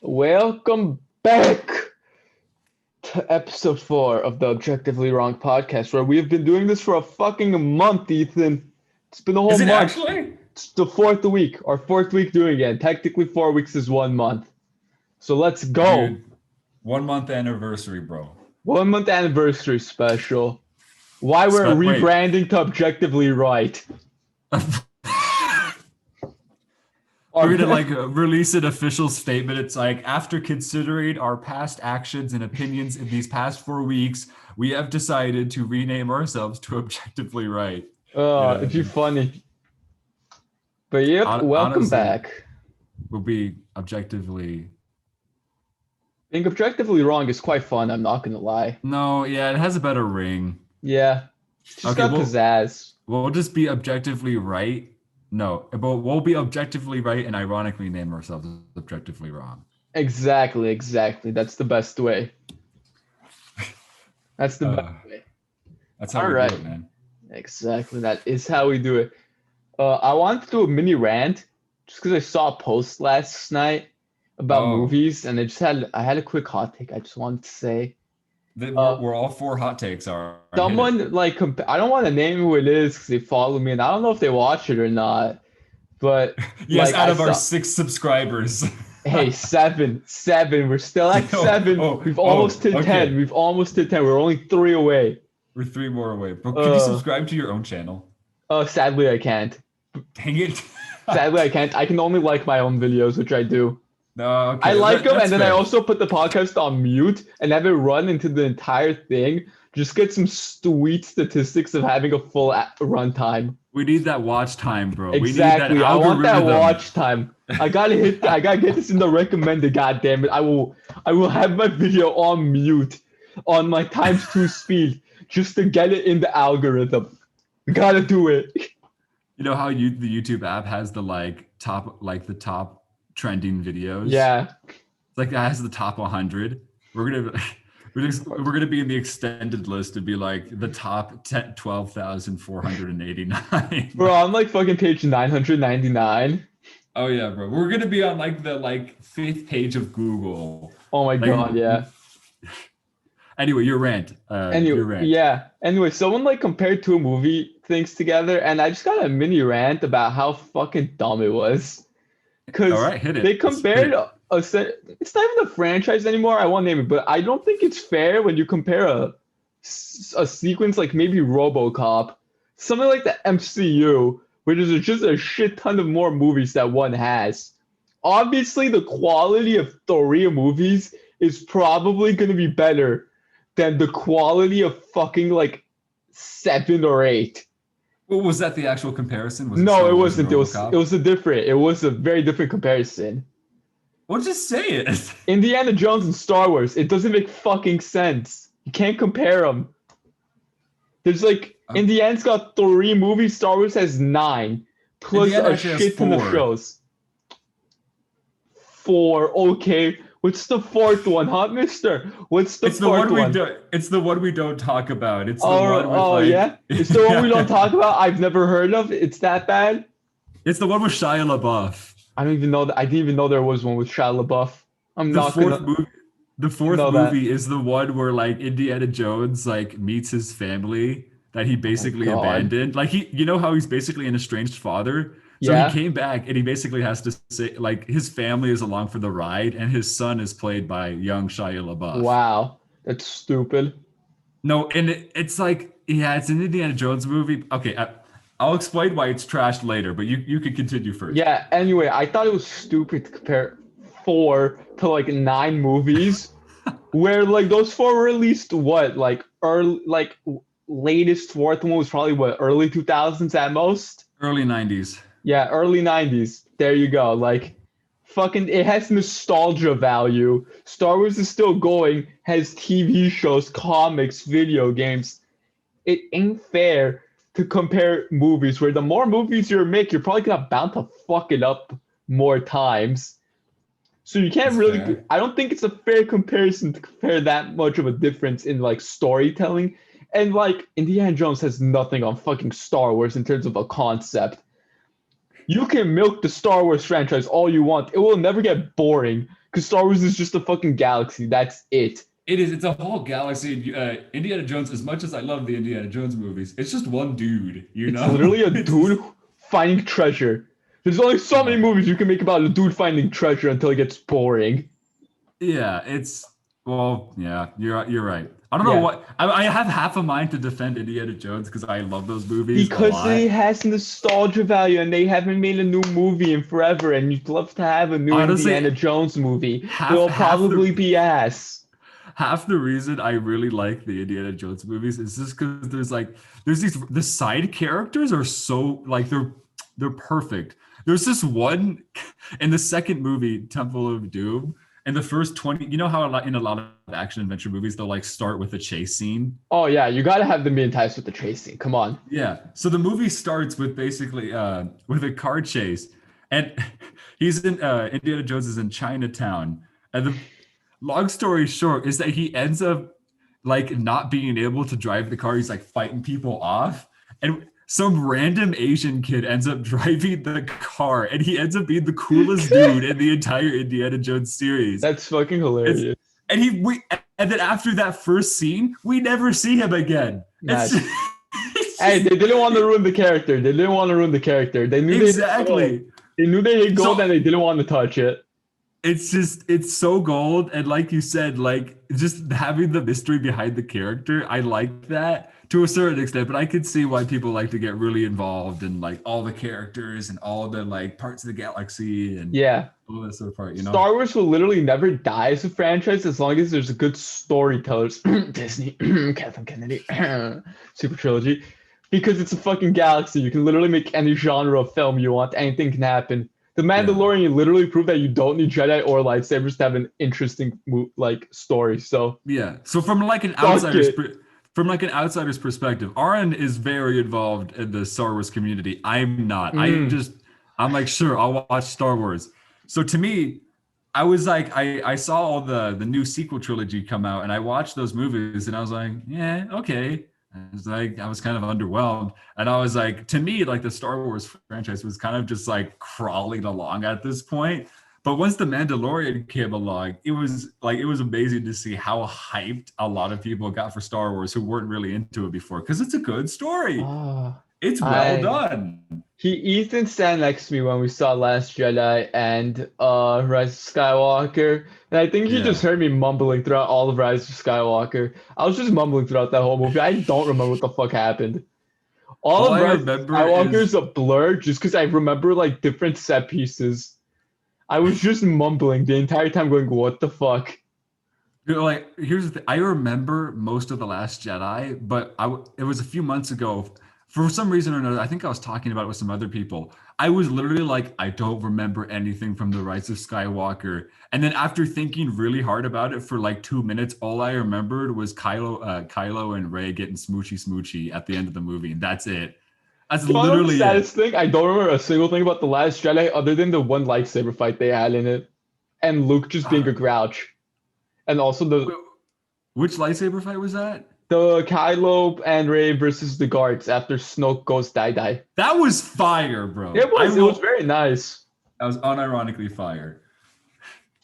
Welcome back to episode 4 of the Objectively Wrong podcast, where we have been doing this for a fucking month, Ethan. It's been a whole Is it month. actually? It's the fourth week doing it. Technically, 4 weeks is 1 month. So let's go. Dude, 1 month anniversary, bro. 1 month anniversary special. Why we're Wait. rebranding to Objectively Right. We're gonna release an official statement. It's like, after considering our past actions and opinions in these past 4 weeks, we have decided to rename ourselves to Objectively Right. It'd be funny. But yep, welcome honestly, back. We'll be objectively. Being objectively wrong is quite fun, I'm not gonna lie. No, yeah, it has a better ring. Yeah. It's just got pizzazz. We'll just be objectively right. No, but we'll be objectively right and ironically name ourselves objectively wrong. Exactly. That's the best way. That's the best way. That's how we do it, man. Exactly. That is how we do it. I wanted to do a mini rant just because I saw a post last night about movies, and I had a quick hot take I just wanted to say. We're all four hot takes are. Someone I don't want to name who it is because they follow me, and I don't know if they watch it or not. But yes, out of our 6 subscribers. Hey, seven. We're still at 7. We've almost hit 10. We've almost hit 10. We're only 3 away. We're 3 more away. But can you subscribe to your own channel? Sadly, I can't. Dang it. Sadly, I can't. I can only like my own videos, which I do. No, okay. I like them, and then I also put the podcast on mute and have it run into the entire thing. Just get some sweet statistics of having a full runtime. We need that watch time, bro. Exactly. We need that I want that watch time. I gotta get this in the recommended. God damn it! I will have my video on mute, on my ×2 speed, just to get it in the algorithm. Gotta do it. You know how the YouTube app has the top trending videos? Yeah. It's like it has the top 100. We're gonna be in the extended list to be like the top 12,489. Bro, I'm like fucking page 999. Oh yeah, bro. We're gonna be on the 5th page of Google. Oh my god, yeah. Anyway, your rant. Your rant. Yeah. Anyway, someone compared 2 movie things together, and I just got a mini rant about how fucking dumb it was. Because they compared it's not even a franchise anymore. I won't name it, but I don't think it's fair when you compare a sequence like maybe RoboCop, something like the MCU, where there's just a shit ton of more movies that one has. Obviously, the quality of 3 movies is probably going to be better than the quality of fucking 7 or 8. Well, was that the actual comparison? No, it wasn't. It was a very different comparison. Well, just say it. Indiana Jones and Star Wars. It doesn't make fucking sense. You can't compare them. There's Indiana's got 3 movies. Star Wars has 9, plus Indiana a shit ton of shows. 4. Okay. What's the 4th one, huh, mister? What's the 4th one? It's the one we don't talk about. It's the one with yeah? It's the one we don't talk about? I've never heard of? It's that bad? It's the one with Shia LaBeouf. I don't even know that. I didn't even know there was one with Shia LaBeouf. The fourth movie is the one where Indiana Jones meets his family that he basically abandoned. You know how he's basically an estranged father? So he came back and he basically has to say his family is along for the ride, and his son is played by young Shia LaBeouf. Wow, that's stupid. No, and it's it's an Indiana Jones movie. Okay, I'll explain why it's trashed later, but you could continue first. Yeah. Anyway, I thought it was stupid to compare 4 to 9 movies, where those 4 were released latest 4th one was probably early 2000s at most. Early 90s. Yeah, early 90s. There you go. It has nostalgia value. Star Wars is still going, has TV shows, comics, video games. It ain't fair to compare movies where the more movies you make, you're probably bound to fuck it up more times. So you can't fair. I don't think it's a fair comparison to compare that much of a difference in storytelling. And Indiana Jones has nothing on fucking Star Wars in terms of a concept. You can milk the Star Wars franchise all you want. It will never get boring because Star Wars is just a fucking galaxy. That's it. It is. It's a whole galaxy. Indiana Jones, as much as I love the Indiana Jones movies, it's just one dude, It's literally a dude finding treasure. There's only so many movies you can make about a dude finding treasure until it gets boring. Yeah, you're right. I don't know what I have half a mind to defend Indiana Jones because I love those movies because it has nostalgia value and they haven't made a new movie in forever, and you'd love to have a new Indiana Jones movie. It'll probably be ass. Half the reason I really like the Indiana Jones movies is just because the side characters are so like they're perfect. There's this one in the second movie, Temple of Doom. And the first 20, you know how in a lot of action adventure movies, they'll like start with a chase scene? Oh, yeah. You got to have them be enticed with the chase scene. Come on. Yeah. So the movie starts with basically with a car chase. And he's in, Indiana Jones is in Chinatown. And the long story short is that he ends up like not being able to drive the car. He's like fighting people off. And some random Asian kid ends up driving the car, and he ends up being the coolest dude in the entire Indiana Jones series. That's fucking hilarious. And then after that first scene, we never see him again. Hey, they didn't want to ruin the character. They knew exactly. They knew they hit gold, and they didn't want to touch it. It's so gold, and like you said, like just having the mystery behind the character, I like that to a certain extent, but I could see why people like to get really involved in like all the characters and all the like parts of the galaxy and all that sort of part, you know. Star Wars will literally never die as a franchise as long as there's a good storytellers. Disney, Kathleen Kennedy, super trilogy, because it's a fucking galaxy. You can literally make any genre of film you want. Anything can happen. The Mandalorian literally proved that you don't need Jedi or lightsabers to have an interesting like story. So so from like an outsider's perspective, Aaron is very involved in the Star Wars community. I'm not. I'm like, sure, I'll watch Star Wars. So to me, I was like, I saw all the new sequel trilogy come out, and I watched those movies, and I was like, yeah, okay. I was kind of underwhelmed, and I was like, to me, like the Star Wars franchise was kind of just like crawling along at this point. But once The Mandalorian came along, it was amazing to see how hyped a lot of people got for Star Wars who weren't really into it before, because it's a good story. It's well done. Ethan sat next to me when we saw Last Jedi and Rise of Skywalker, and I think he just heard me mumbling throughout all of Rise of Skywalker. I was just mumbling throughout that whole movie. I don't remember what the fuck happened. All of Rise of Skywalker is a blur, just because I remember like different set pieces. I was just mumbling the entire time, going, "What the fuck?" Like, here's the thing. I remember most of The Last Jedi, but it was a few months ago. For some reason or another, I think I was talking about it with some other people. I was literally like, I don't remember anything from The Rise of Skywalker. And then after thinking really hard about it for like 2 minutes, all I remembered was Kylo and Rey getting smoochy at the end of the movie, and that's it. That's literally the saddest thing. I don't remember a single thing about The Last Jedi other than the one lightsaber fight they had in it, and Luke just being a grouch, and also which lightsaber fight was that? The Kylo and Rey versus the guards after Snoke goes die. That was fire, bro. It was very nice. That was unironically fire.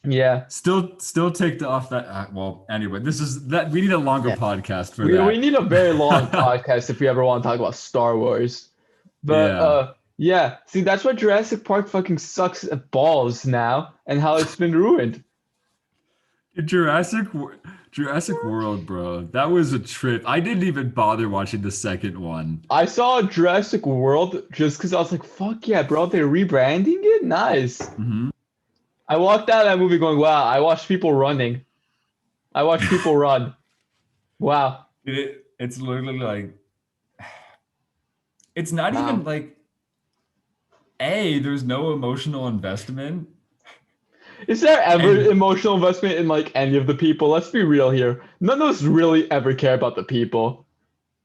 Yeah. Still ticked off that. Well, anyway, we need a longer podcast for that. We need a very long podcast if we ever want to talk about Star Wars. But see, that's why Jurassic Park fucking sucks at balls now, and how it's been ruined. Jurassic World, bro. That was a trip. I didn't even bother watching the second one. I saw Jurassic World just because I was like, fuck yeah, bro, they're rebranding it? Nice. Mm-hmm. I walked out of that movie going, wow, I watched people running. I watched people run. Wow. It's literally like, it's not even like, there's no emotional investment. Is there ever emotional investment in like any of the people? Let's be real here. None of us really ever care about the people.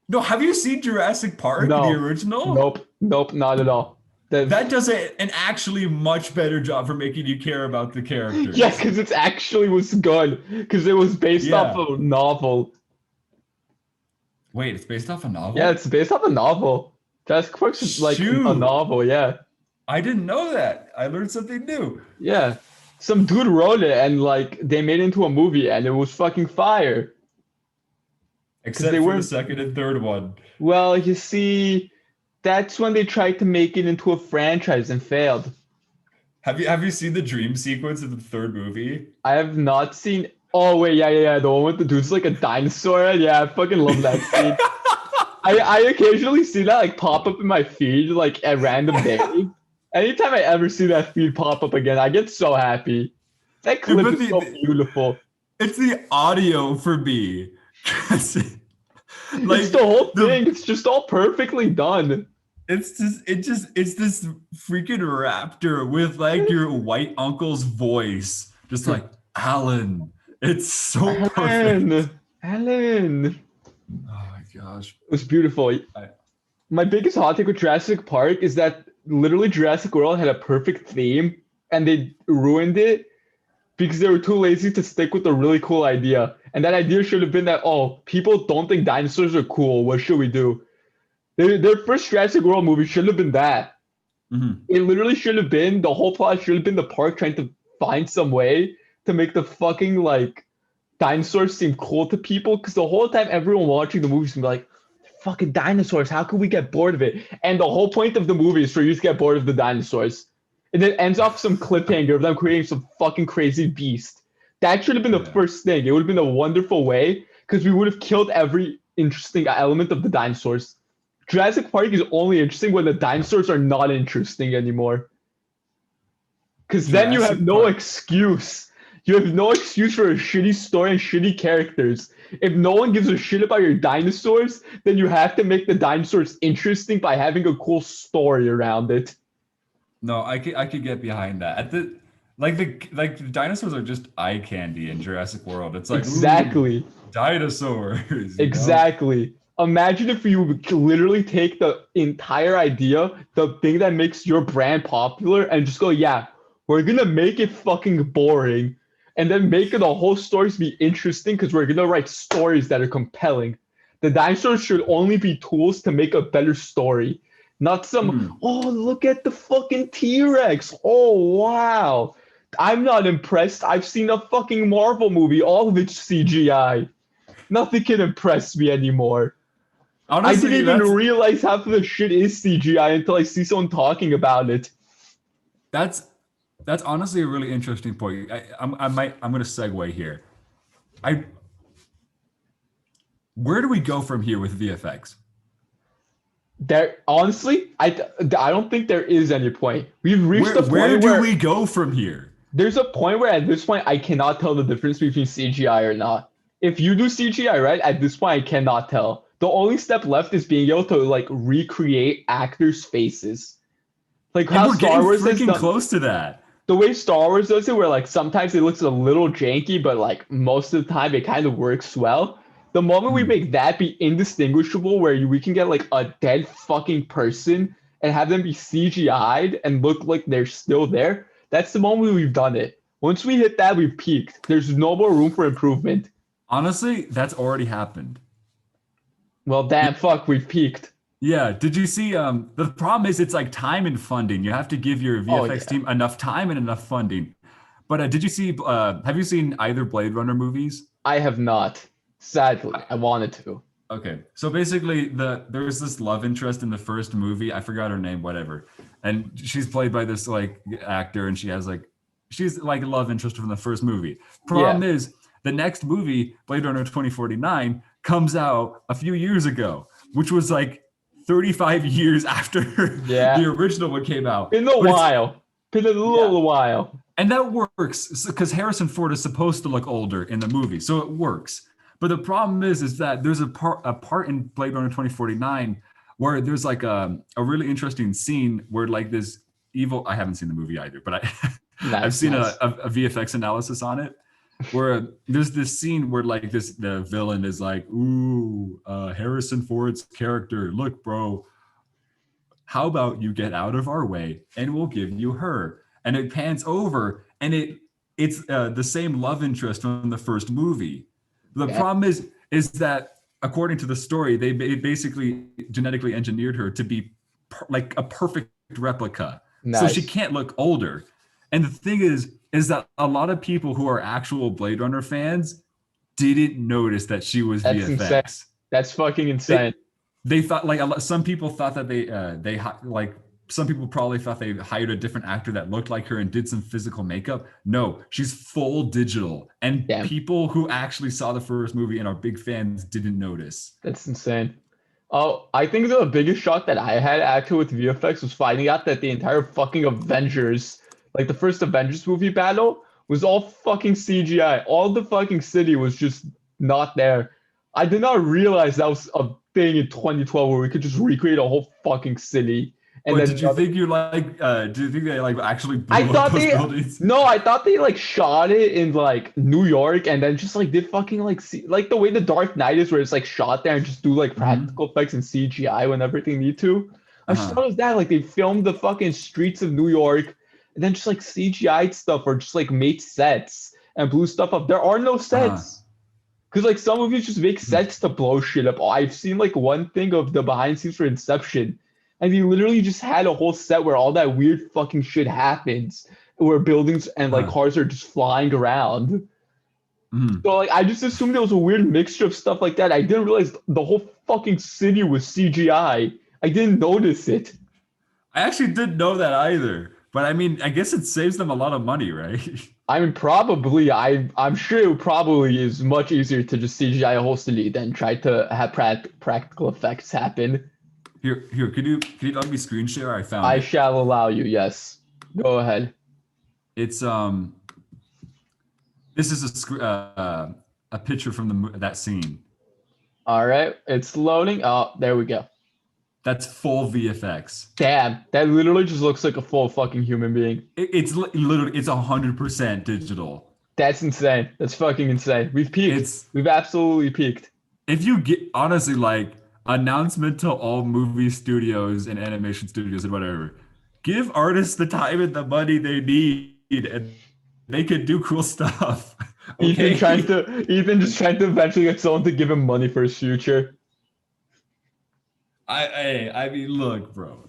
No, have you seen Jurassic Park, the original? Nope, not at all. That does an actually much better job for making you care about the characters. Yes, because it actually was good. Because it was based off a novel. Wait, it's based off a novel? Yeah, it's based off a novel. Jurassic Park is like a novel, yeah. I didn't know that. I learned something new. Yeah. Some dude wrote it and like they made it into a movie and it was fucking fire. Because they Except for the weren't. second and third one. Well, you see, that's when they tried to make it into a franchise and failed. Have you seen the dream sequence in the third movie? I have not seen. Oh wait, yeah. The one with the dude's like a dinosaur. Yeah, I fucking love that scene. I occasionally see that like pop up in my feed like at random days. Anytime I ever see that feed pop up again, I get so happy. That clip is so beautiful. It's the audio for me. Like, it's the whole thing. It's just all perfectly done. It's this freaking raptor with like your white uncle's voice, just like Alan. It's so perfect. Alan. Oh my gosh, it was beautiful. My biggest hot take with Jurassic Park is that literally Jurassic World had a perfect theme and they ruined it because they were too lazy to stick with a really cool idea. And that idea should have been that, oh, people don't think dinosaurs are cool. What should we do? Their first Jurassic World movie should have been that. Mm-hmm. It literally should have been, the whole plot should have been the park trying to find some way to make the fucking, like, dinosaurs seem cool to people. Because the whole time everyone watching the movie is going to be like, fucking dinosaurs, how could we get bored of it? And the whole point of the movie is for you to get bored of the dinosaurs. And then ends off some cliffhanger of them creating some fucking crazy beast. That should have been the first thing. It would have been a wonderful way because we would have killed every interesting element of the dinosaurs. Jurassic Park is only interesting when the dinosaurs are not interesting anymore. Because then you have no excuse. You have no excuse for a shitty story and shitty characters. If no one gives a shit about your dinosaurs, then you have to make the dinosaurs interesting by having a cool story around it. No, I could get behind that. The dinosaurs are just eye candy in Jurassic World. It's like exactly dinosaurs. Exactly. Know? Imagine if you literally take the entire idea, the thing that makes your brand popular, and just go, yeah, we're gonna make it fucking boring, and then make the whole stories be interesting because we're gonna write stories that are compelling. The dinosaurs should only be tools to make a better story. Not some, oh, look at the fucking T-Rex. Oh, wow. I'm not impressed. I've seen a fucking Marvel movie. All of it's CGI. Nothing can impress me anymore. Honestly, I didn't even realize half of the shit is CGI until I see someone talking about it. That's honestly a really interesting point. I'm going to segue here. Where do we go from here with VFX? There, honestly, I don't think there is any point. We've reached the point where do we go from here? There's a point where at this point I cannot tell the difference between CGI or not. If you do CGI right, at this point I cannot tell. The only step left is being able to like recreate actors' faces. Like how Star Wars is freaking close to that. The way Star Wars does it, where like sometimes it looks a little janky, but like most of the time it kind of works well. The moment we make that be indistinguishable, where we can get like a dead fucking person and have them be CGI'd and look like they're still there, that's the moment we've done it. Once we hit that, we've peaked. There's no more room for improvement. Honestly, that's already happened. Well, damn, fuck, we've peaked. Yeah. Did you see? The problem is it's like time and funding. You have to give your VFX team enough time and enough funding. But did you see? Have you seen either Blade Runner movies? I have not. Sadly, I wanted to. Okay, so basically, there's this love interest in the first movie. I forgot her name, whatever, and she's played by this like actor, and she's like a love interest from the first movie. Problem is, the next movie, Blade Runner 2049, comes out a few years ago, which was like 35 years after the original one came out. Been a little while. And that works because Harrison Ford is supposed to look older in the movie, so it works. But the problem is that there's a part in Blade Runner 2049 where there's like a really interesting scene where like this evil, I haven't seen the movie either, but I've seen a VFX analysis on it, where there's this scene where like the villain is like, ooh, Harrison Ford's character, look, bro, how about you get out of our way and we'll give you her. And it pans over and it's the same love interest from the first movie. The problem is that according to the story, they basically genetically engineered her to be like a perfect replica So she can't look older. And the thing is that a lot of people who are actual Blade Runner fans didn't notice that she was That's VFX. Insane. That's fucking insane. They thought some people thought that some people probably thought they hired a different actor that looked like her and did some physical makeup. No, she's full digital. And people who actually saw the first movie and are big fans didn't notice. That's insane. Oh, I think the biggest shock that I had actually with VFX was finding out that the entire fucking Avengers, like the first Avengers movie battle, was all fucking CGI. All the fucking city was just not there. I did not realize that was a thing in 2012 where we could just recreate a whole fucking city. And then did you think they like actually blew up those buildings? No, I thought they like shot it in like New York and then just like did fucking like like the way the Dark Knight is where it's like shot there and just do like practical effects and CGI whenever they need to. I just thought it was that like they filmed the fucking streets of New York and then just like CGI stuff or just like made sets and blew stuff up. There are no sets. Because like some movies just make sets to blow shit up. I've seen like one thing of the behind the scenes for Inception. And he literally just had a whole set where all that weird fucking shit happens, where buildings and like cars are just flying around. So like I just assumed it was a weird mixture of stuff like that. I didn't realize the whole fucking city was CGI. I didn't notice it. I actually didn't know that either. But I mean, I guess it saves them a lot of money, right? I mean, probably. I'm sure it probably is much easier to just CGI a whole city than try to have practical effects happen. Here. Can you let me screen share? I shall allow you. Yes, go ahead. It's This is a picture from that scene. All right, it's loading. Oh, there we go. That's full VFX. Damn, that literally just looks like a full fucking human being. It's literally 100% digital. That's insane. That's fucking insane. We've peaked. We've absolutely peaked. If you get honestly like. Announcement to all movie studios and animation studios and whatever. Give artists the time and the money they need, and they can do cool stuff. Okay? Ethan just trying to eventually get someone to give him money for his future. I mean, look, bro.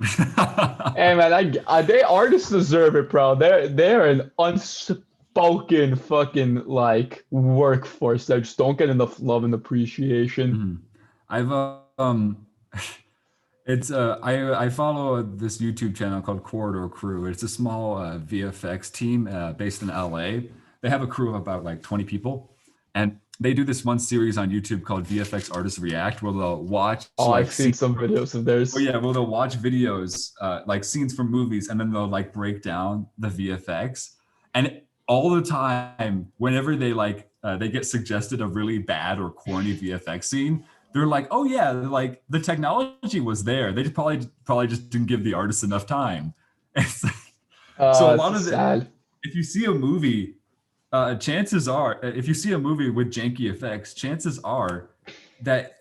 Hey man, they artists deserve it, bro. They're an unspoken fucking like workforce that just don't get enough love and appreciation. I've I follow this YouTube channel called Corridor Crew. It's a small VFX team based in LA. They have a crew of about like 20 people, and they do this one series on YouTube called VFX Artists React, where they'll watch. I've seen some videos of theirs. Oh yeah, well they'll watch videos like scenes from movies, and then they'll like break down the VFX. And all the time, whenever they get suggested a really bad or corny VFX scene, they're like, oh yeah, like the technology was there. They just probably just didn't give the artists enough time. So a lot of if you see a movie, chances are, if you see a movie with janky effects, chances are that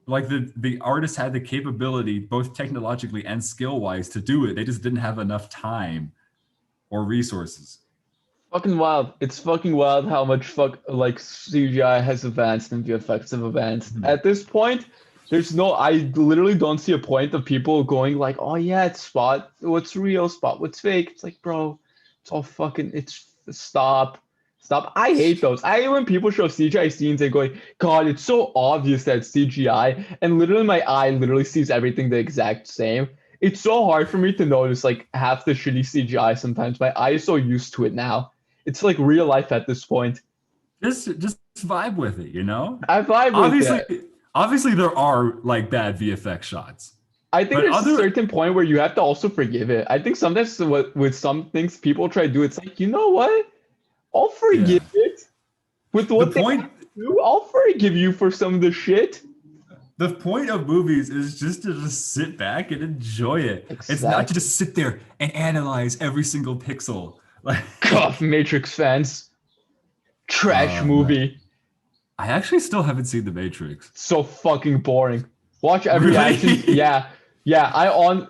like the artist had the capability, both technologically and skill-wise, to do it. They just didn't have enough time or resources. Fucking wild. It's fucking wild how much CGI has advanced and VFX have advanced. At this point, I literally don't see a point of people going like, oh yeah, it's spot what's real, spot what's fake. It's like, bro, it's all fucking, stop. I hate those. I hate when people show CGI scenes and going, God, it's so obvious that it's CGI. And literally my eye literally sees everything the exact same. It's so hard for me to notice like half the shitty CGI sometimes. My eye is so used to it now. It's like real life at this point. Just vibe with it, you know? I vibe with it. Obviously, there are like bad VFX shots. I think there's a certain point where you have to also forgive it. I think sometimes with some things people try to do, it's like, you know what? I'll forgive it. With what they do, I'll forgive you for some of the shit. The point of movies is just to sit back and enjoy it. Exactly. It's not to just sit there and analyze every single pixel. Like, God, Matrix fans. Trash movie. Man. I actually still haven't seen The Matrix. So fucking boring. Watch every action. Yeah.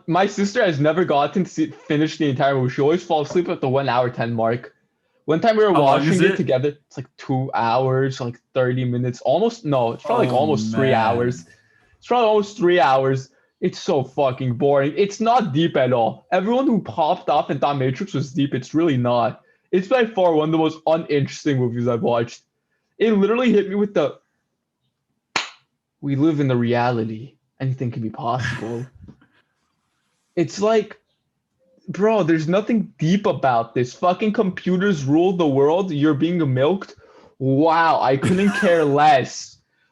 My sister has never gotten to finish the entire movie. She always falls asleep at the 1 hour 10 mark. One time we were watching it together. It's like 2 hours, like 30 minutes. It's probably like almost 3 hours. It's probably almost 3 hours. It's so fucking boring. It's not deep at all. Everyone who popped off and thought Matrix was deep, it's really not. It's by far one of the most uninteresting movies I've watched. It literally hit me with the we live in the reality. Anything can be possible. It's like, bro, there's nothing deep about this. Fucking computers rule the world. You're being milked. Wow, I couldn't care less.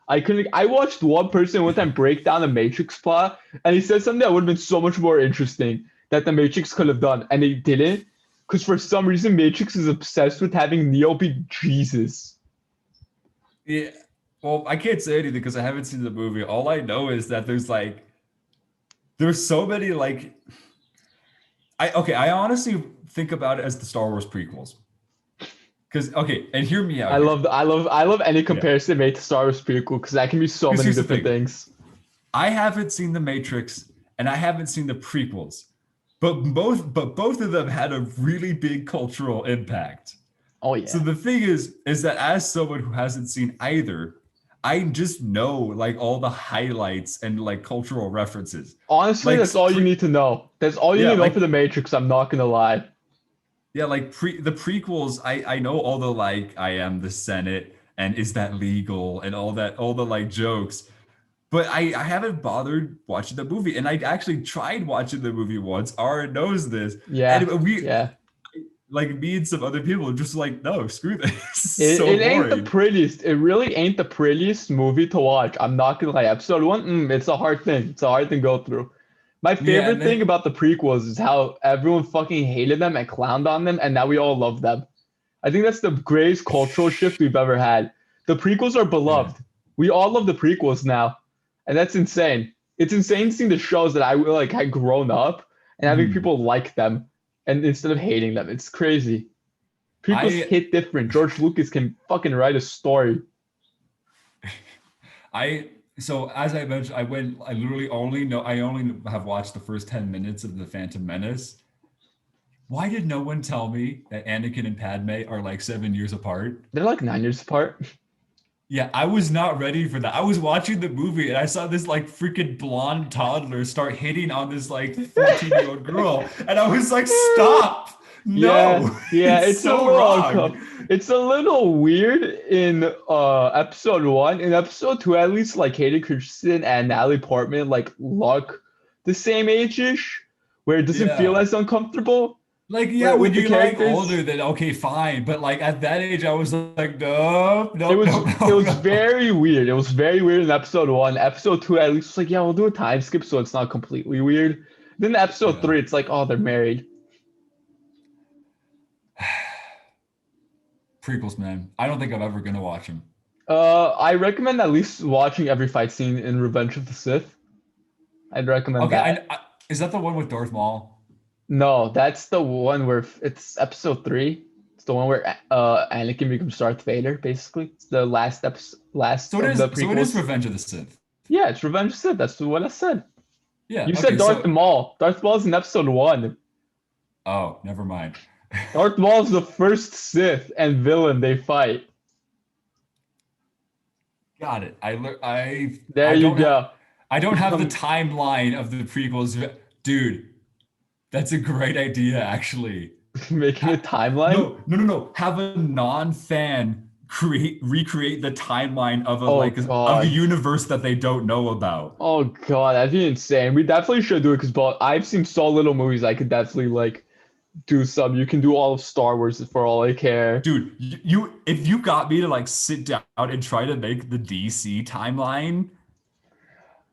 I watched one person one time break down the Matrix plot, and he said something that would have been so much more interesting that the Matrix could have done, and they didn't. Because for some reason, Matrix is obsessed with having Neo be Jesus. Yeah. Well, I can't say anything because I haven't seen the movie. All I know is that there's so many like I honestly think about it as the Star Wars prequels. Because and hear me out. I love any comparison made to Star Wars prequel because that can be so many different things. I haven't seen the Matrix and I haven't seen the prequels, but both of them had a really big cultural impact. Oh yeah. So the thing is that as someone who hasn't seen either, I just know like all the highlights and like cultural references. Honestly, that's all you need to know. That's all you need to know for the Matrix. I'm not gonna lie. Yeah, like the prequels, I know all the like I am the Senate and is that legal and all the like jokes. But I haven't bothered watching the movie. And I actually tried watching the movie once. Ara knows this. Yeah. And like me and some other people are just like, no, screw this. It ain't the prettiest. It really ain't the prettiest movie to watch. I'm not gonna lie. Episode 1, it's a hard thing. It's a hard thing to go through. My favorite thing about the prequels is how everyone fucking hated them and clowned on them, and now we all love them. I think that's the greatest cultural shift we've ever had. The prequels are beloved. Yeah. We all love the prequels now, and that's insane. It's insane seeing the shows that I like had grown up and having people like them. And instead of hating them, it's crazy. Prequels hit different. George Lucas can fucking write a story. So as I mentioned, I literally only have watched the first 10 minutes of The Phantom Menace. Why did no one tell me that Anakin and Padme are like 7 years apart? They're like 9 years apart. Yeah, I was not ready for that. I was watching the movie and I saw this like freaking blonde toddler start hitting on this like 14-year-old girl. And I was like, stop. No. Yeah, it's so wrong. It's a little weird in episode 1. In episode 2, at least like Hayden Christensen and Natalie Portman like look the same age-ish, where it doesn't feel as uncomfortable. Like, yeah, when you're like older, then okay, fine. But like at that age, I was like, no. It was very weird. It was very weird in episode 1. Episode 2, at least, was like, yeah, we'll do a time skip so it's not completely weird. Then episode 3, it's like, oh, they're married. Prequels, man. I don't think I'm ever gonna watch them. I recommend at least watching every fight scene in Revenge of the Sith. I'd recommend that. Is that the one with Darth Maul? No, that's the one where it's episode 3. It's the one where Anakin becomes Darth Vader, basically. It's the last episode, So it is Revenge of the Sith. Yeah, it's Revenge of the Sith. That's what I said. Yeah. You said Darth Maul. Darth Maul is in episode 1. Oh, never mind. Darth Maul is the first Sith and villain they fight. Got it. There you go. I don't have the timeline of the prequels, dude. That's a great idea, actually. Making a timeline? No. Have a non-fan recreate the timeline of a universe that they don't know about. Oh god, that'd be insane. We definitely should do it because I've seen so little movies. I could definitely like do some. You can do all of Star Wars for all I care. Dude, if you got me to like sit down and try to make the DC timeline.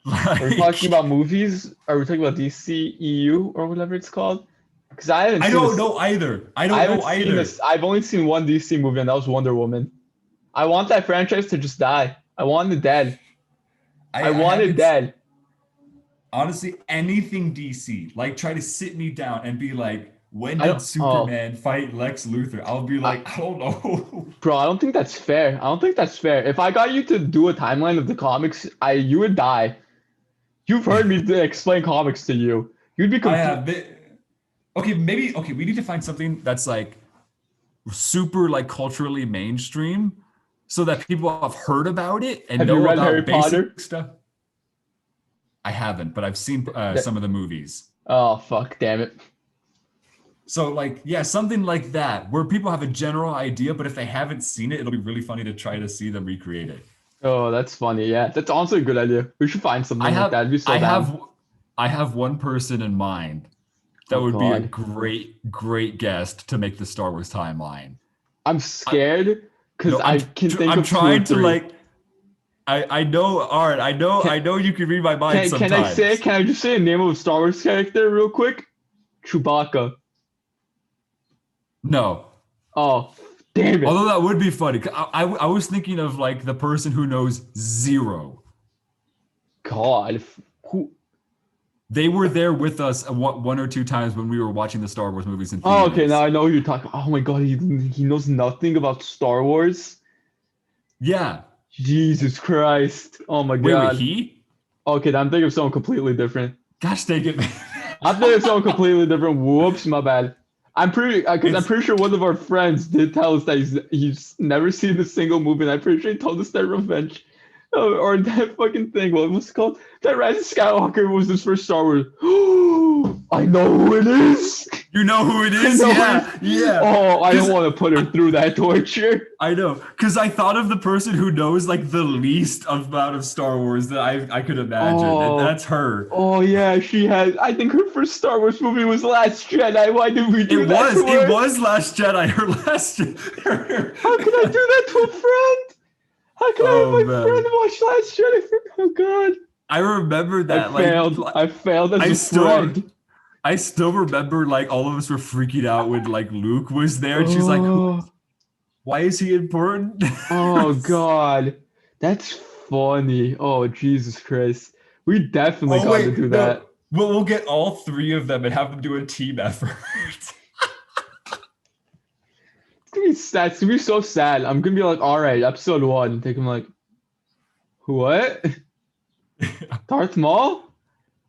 Like, are we talking about movies? Are we talking about DCEU or whatever it's called? Because I don't know either. I've only seen one DC movie, and that was Wonder Woman. I want that franchise to just die. I want it dead. I want it dead. Honestly, anything DC, like try to sit me down and be like, when did Superman fight Lex Luthor? I'll be like, I don't know. Bro, I don't think that's fair. If I got you to do a timeline of the comics, you would die. You've heard me explain comics to you. You'd be confused. We need to find something that's like super like culturally mainstream so that people have heard about it and know about basic stuff. I haven't, but I've seen some of the movies. Oh, fuck, damn it. So like, yeah, something like that where people have a general idea, but if they haven't seen it, it'll be really funny to try to see them recreate it. Oh, that's funny. Yeah, that's honestly a good idea. We should find something like that. It'd be so down. I have one person in mind that would be a great guest to make the Star Wars timeline. I'm scared because I can think I'm of trying to like. I know, Art. I know you can read my mind sometimes. Can I just say a name of a Star Wars character real quick? Chewbacca. No. Oh, damn it. Although that would be funny. I was thinking of like the person who knows zero. God. Who? They were there with us one or two times when we were watching the Star Wars movies in theaters. Oh, okay. Now I know who you're talking about. Oh my God. He knows nothing about Star Wars? Yeah. Jesus Christ. Oh my God. Wait, he? Okay, I'm thinking of someone completely different. Gosh dang it. I'm thinking of someone completely different. Whoops, my bad. I'm pretty sure one of our friends did tell us that he's never seen a single movie, and I'm pretty sure he told us that Revenge or that fucking thing. What was it called? That Rise of Skywalker was his first Star Wars. I know who it is. You know who it is? Yeah. Oh, I don't want to put her through that torture. I know, because I thought of the person who knows like the least amount of Star Wars that I could imagine, and that's her. Oh yeah, she has. I think her first Star Wars movie was Last Jedi. Why did we do that? It was Last Jedi. Her last. How could I do that to a friend? How could I have my friend watch Last Jedi? Oh God. I remember that. I failed as a friend. I still remember like all of us were freaking out when like Luke was there, and she's like, "Why is he important?" Oh God, that's funny. Oh Jesus Christ, we definitely got to do that. No. We'll get all three of them and have them do a team effort. It's gonna be sad. It's gonna be so sad. I'm gonna be like, all right, episode 1. And take them like, what? Darth Maul?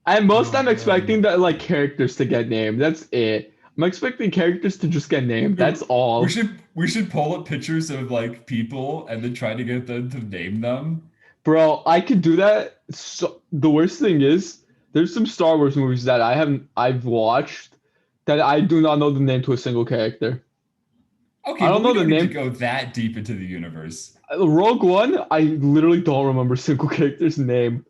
I'm expecting that like characters to get named. That's it. I'm expecting characters to just get named. That's all. We should pull up pictures of like people and then try to get them to name them. Bro, I could do that. So the worst thing is there's some Star Wars movies that I've watched that I do not know the name to a single character. Okay, I don't know the name. To go that deep into the universe. Rogue One, I literally don't remember a single character's name.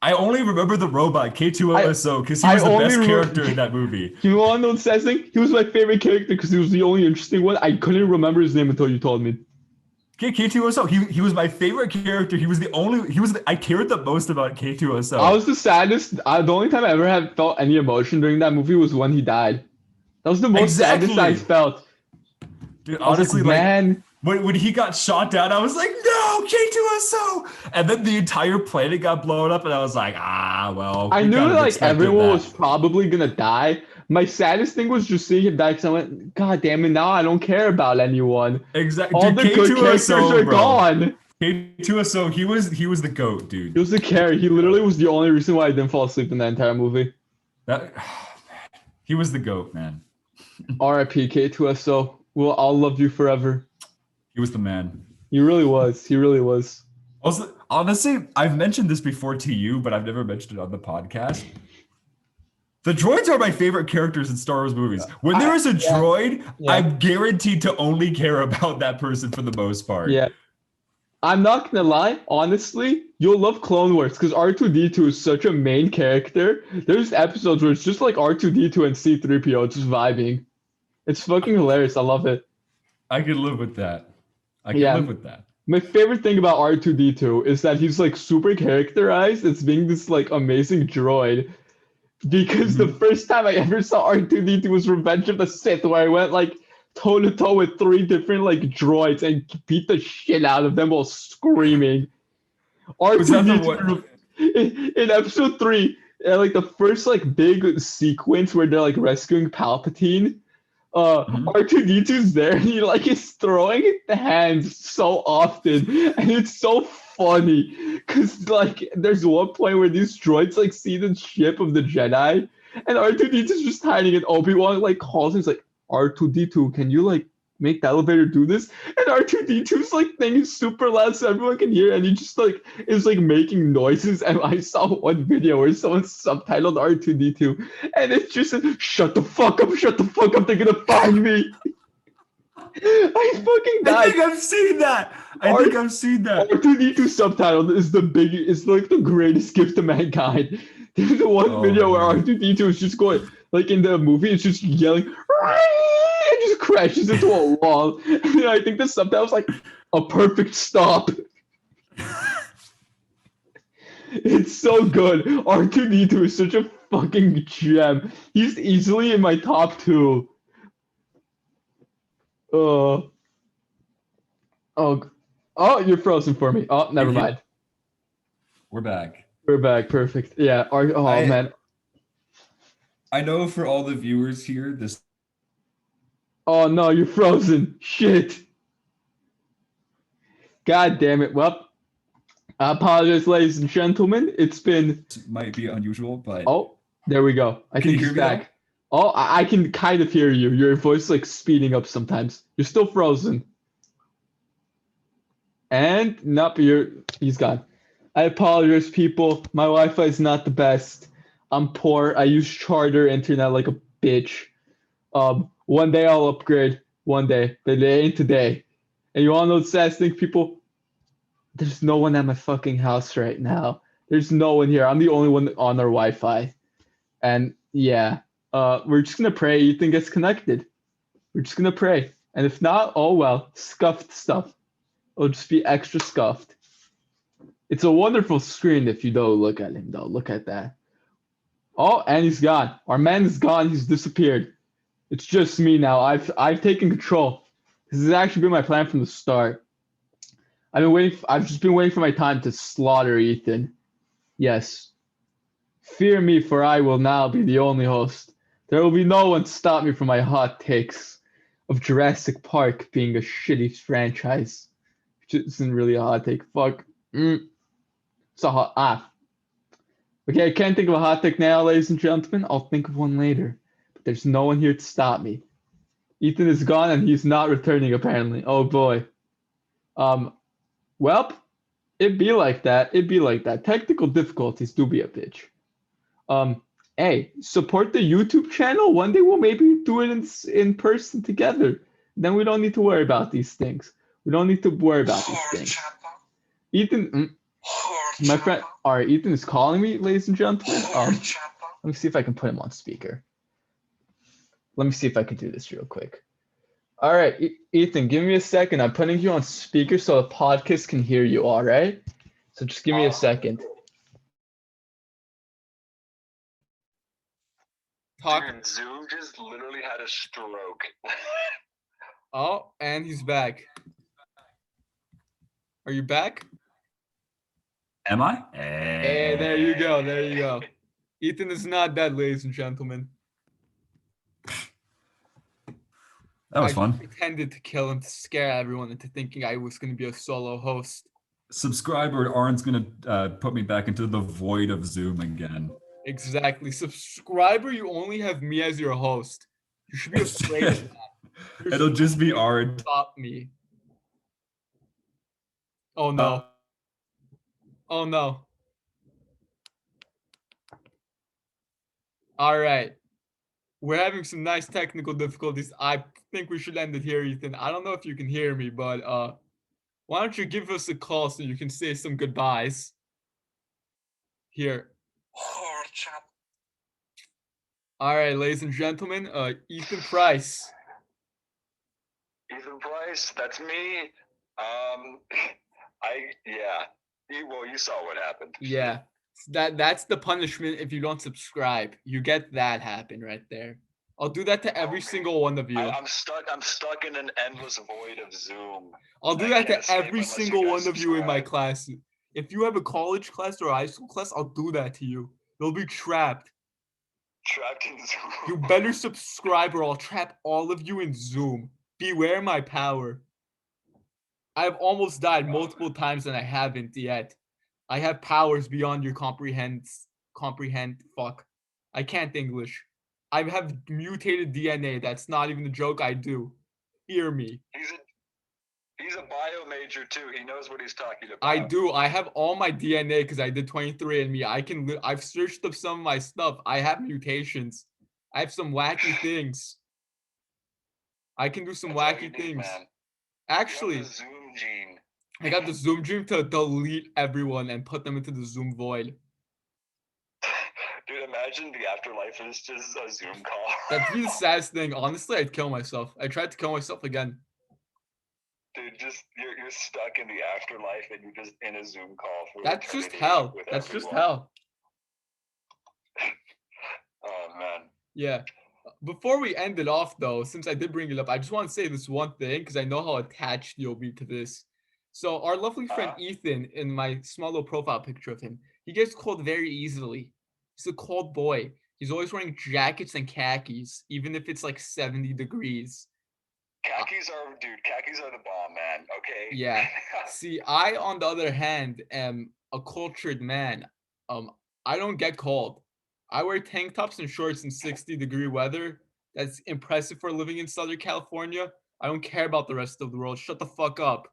I only remember the robot, K2SO, because he was the best character in that movie. You want to know the sad thing? He was my favorite character because he was the only interesting one. I couldn't remember his name until you told me. K2SO, he was my favorite character. I cared the most about K2SO. I was the saddest. The only time I ever had felt any emotion during that movie was when he died. That was the most saddest I felt. Dude, honestly, man. When he got shot down, I was like, no, K2SO! And then the entire planet got blown up, and I was like, well. I knew like everyone was probably gonna die. My saddest thing was just seeing him die because I went, God damn it, now I don't care about anyone. Exactly. All the good characters are gone. K2SO, he was the GOAT, dude. He was the carry. He literally was the only reason why I didn't fall asleep in that entire movie. He was the GOAT, man. R.I.P. K2SO. I'll love you forever. He was the man. He really was. He really was. Also, honestly, I've mentioned this before to you, but I've never mentioned it on the podcast. The droids are my favorite characters in Star Wars movies. When there is a droid, I'm guaranteed to only care about that person for the most part. Yeah. I'm not going to lie. Honestly, you'll love Clone Wars because R2-D2 is such a main character. There's episodes where it's just like R2-D2 and C-3PO just vibing. It's fucking hilarious. I love it. I can live with that. I can live with that. My favorite thing about R2-D2 is that he's like super characterized as being this like amazing droid. Because the first time I ever saw R2-D2 was Revenge of the Sith, where I went like toe to toe with 3 different like droids and beat the shit out of them while screaming. R2-D2 in episode 3, like the first like big sequence where they're like rescuing Palpatine. R2-D2's there and he like is throwing the hands so often and it's so funny because like there's one point where these droids like see the ship of the Jedi and R2-D2's just hiding and Obi-Wan like calls him, he's like, R2-D2, can you like make the elevator do this, and R2D2's like thing is super loud so everyone can hear, and he just like is like making noises. And I saw one video where someone subtitled R2D2, and it just said, shut the fuck up, they're gonna find me. I fucking died. I think I've seen that. R2D2 subtitled is like the greatest gift to mankind. There's the one video where R2D2 is just going, like in the movie, it's just yelling, and just crashes into a wall. And I think the subtitle's like, a perfect stop. It's so good. R2D2 is such a fucking gem. He's easily in my top 2. Oh, you're frozen for me. Oh, never mind. We're back. Perfect. Yeah. Man. I know for all the viewers here, this. Oh no, you're frozen. Shit. God damn it. Well, I apologize, ladies and gentlemen. It's been. Might be unusual, but. Oh, there we go. I think he's back. Oh, I can kind of hear you. Your voice like speeding up sometimes. You're still frozen. And nope, he's gone. I apologize, people. My Wi-Fi is not the best. I'm poor. I use charter internet like a bitch. One day I'll upgrade. One day, but it ain't today. And you all know the saddest thing, people? There's no one at my fucking house right now. There's no one here. I'm the only one on our Wi-Fi. And yeah. We're just gonna pray Ethan gets connected. We're just gonna pray. And if not, oh well, scuffed stuff. It'll just be extra scuffed. It's a wonderful screen if you don't look at him though. Look at that. Oh, and he's gone. Our man is gone. He's disappeared. It's just me now. I've taken control. This has actually been my plan from the start. I've just been waiting for my time to slaughter Ethan. Yes. Fear me, for I will now be the only host. There will be no one to stop me from my hot takes of Jurassic Park being a shitty franchise. Which isn't really a hot take. Fuck. It's a hot. Okay, I can't think of a hot take now, ladies and gentlemen. I'll think of one later. But there's no one here to stop me. Ethan is gone and he's not returning apparently. Oh boy. Well, it'd be like that. Technical difficulties do be a bitch. Hey, support the YouTube channel. One day we'll maybe do it in person together. Then we don't need to worry about these things. Ethan, my friend. All right, Ethan is calling me, ladies and gentlemen. Let me see if I can put him on speaker. Let me see if I can do this real quick. All right, Ethan, give me a second. I'm putting you on speaker so the podcast can hear you. All right. So just give me a second. Dude, Zoom just literally had a stroke. Oh, and he's back. Are you back? Am I? Hey, there you go. Ethan is not dead, ladies and gentlemen. That was fun. I pretended to kill him to scare everyone into thinking I was going to be a solo host. Subscriber Arn's going to put me back into the void of Zoom again. Exactly. Subscriber, you only have me as your host. You should be afraid of that. It'll just be Arn. Stop me. Oh no. Oh no. All right. We're having some nice technical difficulties. I think we should end it here, Ethan. I don't know if you can hear me, but why don't you give us a call so you can say some goodbyes? Here. All right, ladies and gentlemen, Ethan Price. Ethan Price, that's me. You saw what happened. Yeah. That's the punishment if you don't subscribe. You get that happen right there. I'll do that to every single one of you. I'm stuck in an endless void of Zoom. I'll do that to every single one of you in my class. If you have a college class or a high school class, I'll do that to you. You'll be trapped. Trapped in Zoom. You better subscribe or I'll trap all of you in Zoom. Beware my power. I've almost died multiple times and I haven't yet. I have powers beyond your comprehend. Fuck. I can't English. I have mutated DNA. That's not even a joke. I do. Hear me. He's a bio major too. He knows what he's talking about. I do. I have all my DNA because I did 23andMe. I've searched up some of my stuff. I have mutations. I have some wacky things. I can do some wacky things. Man. Actually, you have the Zoom gene. I got the Zoom gene to delete everyone and put them into the Zoom void. Dude, imagine the afterlife is just a Zoom call. That'd be the saddest thing. Honestly, I'd kill myself. I tried to kill myself again. Dude, just you're stuck in the afterlife and you're just in a Zoom call for That's just hell. That's everyone. Just hell. Oh man. Yeah. Before we end it off though, since I did bring it up, I just want to say this one thing because I know how attached you'll be to this. So our lovely friend Ethan, in my small little profile picture of him, he gets cold very easily. He's a cold boy. He's always wearing jackets and khakis, even if it's like 70 degrees. Khakis are the bomb, man. Okay. Yeah. See, I, on the other hand, am a cultured man. I don't get cold. I wear tank tops and shorts in 60-degree weather. That's impressive for living in Southern California. I don't care about the rest of the world. Shut the fuck up.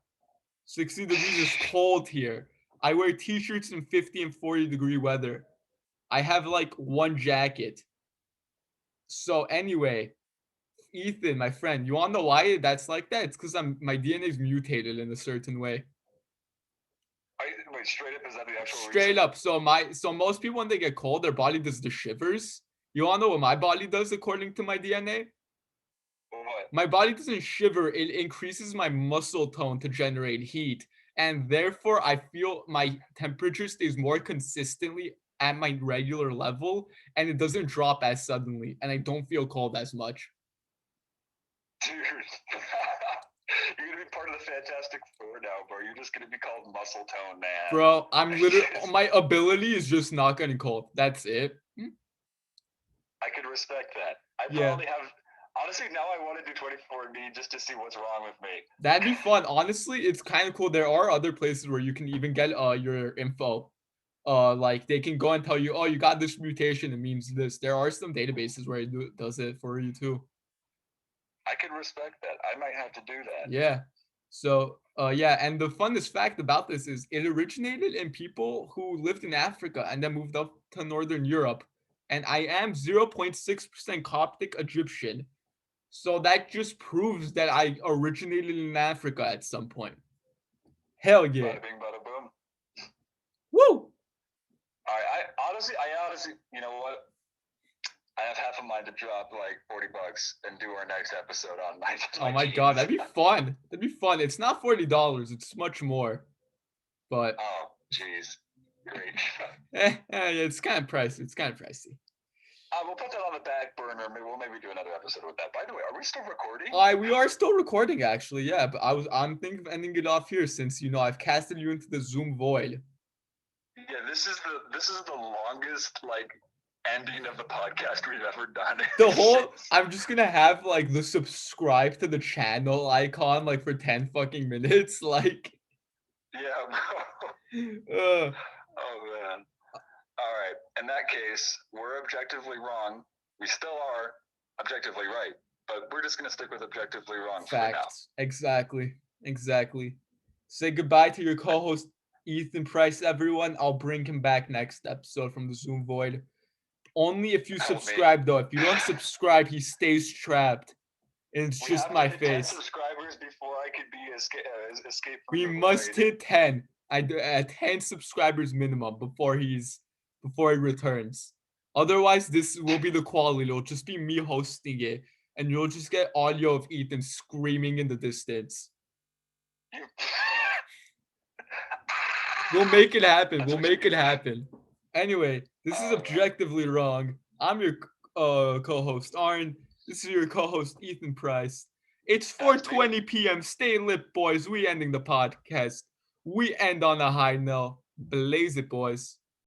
60 degrees is cold here. I wear t-shirts in 50 and 40-degree weather. I have like one jacket. So anyway, Ethan, my friend, you want to know why that's like that? It's because my DNA is mutated in a certain way. Wait, straight up, is that the actual straight reason? Up. So most people, when they get cold, their body does the shivers. You want to know what my body does according to my DNA? What? My body doesn't shiver. It increases my muscle tone to generate heat. And therefore, I feel my temperature stays more consistently at my regular level. And it doesn't drop as suddenly. And I don't feel cold as much. Dude, you're gonna be part of the Fantastic Four now, bro. You're just gonna be called Muscle Tone Man. Bro, I'm literally my ability is just not getting cold. That's it. I could respect that. I probably have. Honestly, now I want to do 24andMe just to see what's wrong with me. That'd be fun. Honestly, it's kind of cool. There are other places where you can even get your info. Like they can go and tell you, oh, you got this mutation. It means this. There are some databases where it does it for you too. I can respect that. I might have to do that. Yeah. So, yeah. And the funnest fact about this is it originated in people who lived in Africa and then moved up to Northern Europe. And I am 0.6% Coptic Egyptian. So that just proves that I originated in Africa at some point. Hell yeah. Bada bing, bada boom. Woo! All right. I honestly, you know what? I have half a mind to drop like $40 and do our next episode on my. Oh my god, that'd be fun. That'd be fun. It's not $40. It's much more. But. Oh, jeez. Great. It's kind of pricey. It's kind of pricey. We'll put that on the back burner. We'll maybe do another episode with that. By the way, are we still recording? We are still recording, actually. Yeah, but I'm thinking of ending it off here since I've casted you into the Zoom void. Yeah, this is the longest ending of the podcast we've ever done. I'm just gonna have the subscribe to the channel icon for 10 fucking minutes. Yeah, bro. Oh man. All right. In that case, we're objectively wrong. We still are objectively right, but we're just gonna stick with objectively wrong for now. Exactly. Say goodbye to your co-host Ethan Price, everyone. I'll bring him back next episode from the Zoom void. Only if you subscribe, though. If you don't subscribe, he stays trapped. And it's just my face. 10 subscribers before I could be escape. We must hit 10. 10 subscribers minimum before he returns. Otherwise, this will be the quality. It'll just be me hosting it, and you'll just get audio of Ethan screaming in the distance. We'll make it happen. Anyway, this is objectively wrong. I'm your co-host, Arn. This is your co-host, Ethan Price. It's 4:20 p.m. Stay lit, boys. We ending the podcast. We end on a high note. Blaze it, boys.